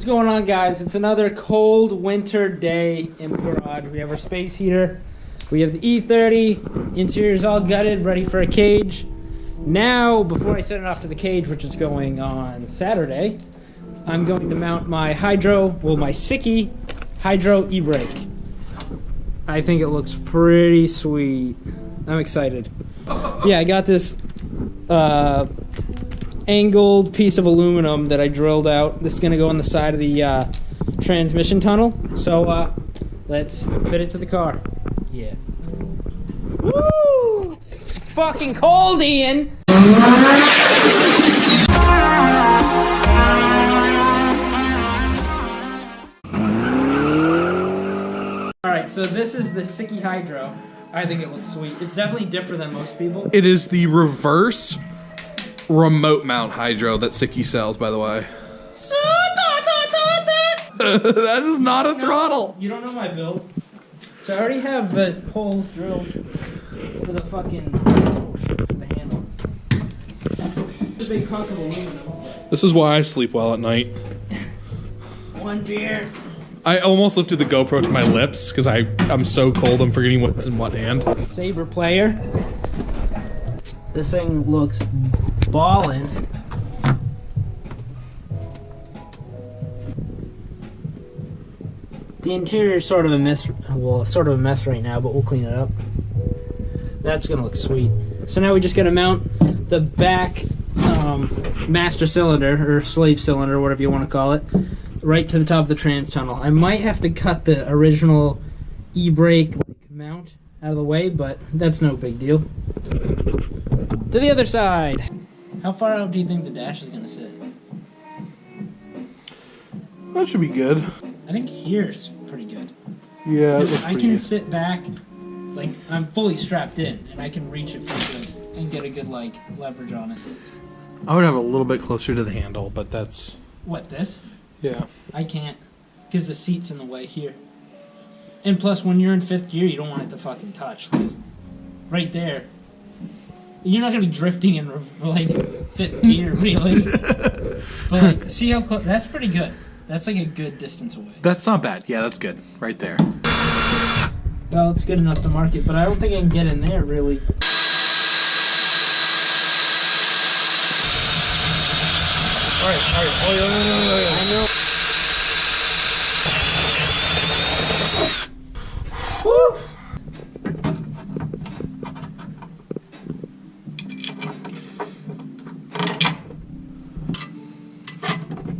What's going on, guys? It's another cold winter day in the garage. We have our space heater. We have the E30. Interior's all gutted, ready for a cage. Now, before I send it off to the cage, which is going on Saturday, I'm going to mount my SIKKY Hydro Ebrake. I think it looks pretty sweet. I'm excited. Yeah, I got this angled piece of aluminum that I drilled out. This is going to go on the side of the transmission tunnel. So let's fit it to the car. Yeah. Woo! It's fucking cold, Ian! Alright, so this is the SIKKY Hydro. I think it looks sweet. It's definitely different than most people. It is the reverse remote mount hydro that SIKKY sells, by the way. That is not a throttle. You don't know my build. So I already have the holes drilled for the fucking the handle. It's a big hunk of aluminum. This is why I sleep well at night. One beer. I almost lifted the GoPro to my lips because I'm so cold I'm forgetting what's in what hand. Saber player. This thing looks ballin'. The interior is sort of a mess, right now, but we'll clean it up. That's gonna look sweet. So now we just gotta mount the back master cylinder, or slave cylinder, whatever you want to call it, right to the top of the trans tunnel. I might have to cut the original e-brake mount out of the way, but that's no big deal. To the other side. How far out do you think the dash is gonna sit? That should be good. I think here's pretty good. Yeah, it looks I can sit back, like I'm fully strapped in, and I can reach it pretty good and get a good leverage on it. I would have a little bit closer to the handle, but that's... What, this? Yeah. I can't, because the seat's in the way here. And plus, when you're in 5th gear, you don't want it to fucking touch, because right there, you're not gonna be drifting in 5th gear, really. But see how close? That's pretty good. That's like a good distance away. That's not bad. Yeah, that's good. Right there. Well, it's good enough to mark it, but I don't think I can get in there, really. Alright. I know. Woo!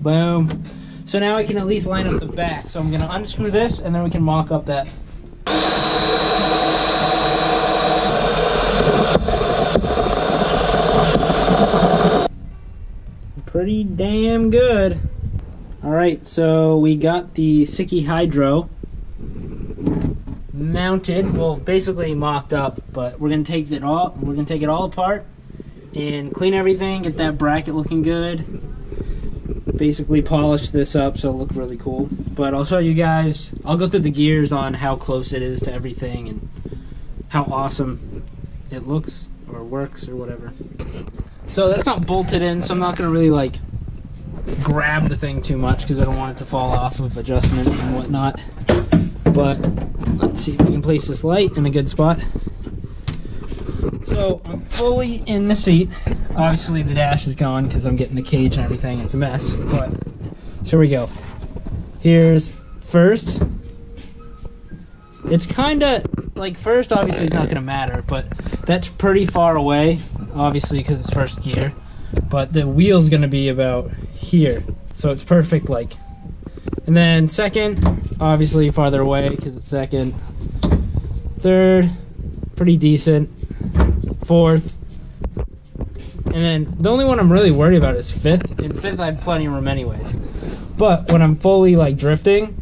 Boom. So now I can at least line up the back. So I'm going to unscrew this, and then we can mock up that. Pretty damn good. Alright, so we got the SIKKY Hydro mounted. Well, basically mocked up, but we're going to take it all apart and clean everything, get that bracket looking good. Basically polish this up so it'll look really cool. But I'll show you guys, I'll go through the gears on how close it is to everything and how awesome it looks or works or whatever. So that's not bolted in, so I'm not going to really grab the thing too much because I don't want it to fall off of adjustment and whatnot. But let's see if we can place this light in a good spot. So I'm fully in the seat. Obviously the dash is gone because I'm getting the cage and everything. It's a mess, but here we go. Here's first. It's kind of first obviously it's not going to matter, but that's pretty far away, obviously because it's 1st gear. But the wheel's going to be about here, so it's perfect. And then second, obviously farther away because it's 2nd. 3rd, pretty decent. 4th, and then the only one I'm really worried about is 5th. In 5th I have plenty of room anyways, but when I'm fully drifting,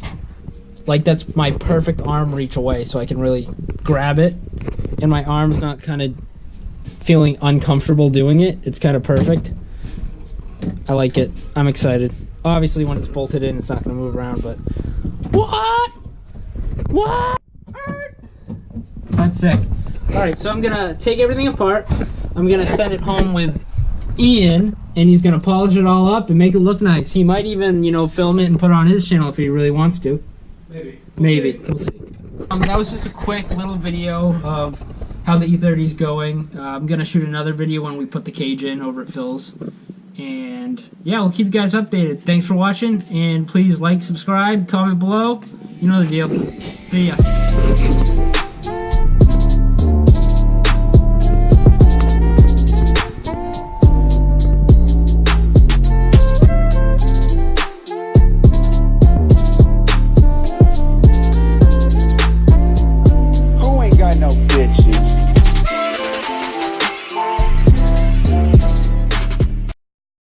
that's my perfect arm reach away, so I can really grab it and my arm's not kind of feeling uncomfortable doing it. It's kind of perfect. I like it. I'm excited. Obviously when it's bolted in it's not going to move around, but what that's sick. Alright, so I'm going to take everything apart. I'm going to send it home with Ian and he's gonna polish it all up and make it look nice. He might even, you know, film it and put it on his channel if he really wants to. Maybe. We'll see. That was just a quick little video of how the E30 is going. I'm gonna shoot another video when we put the cage in over at Phil's. And yeah, we'll keep you guys updated. Thanks for watching, and please like, subscribe, comment below. You know the deal. See ya.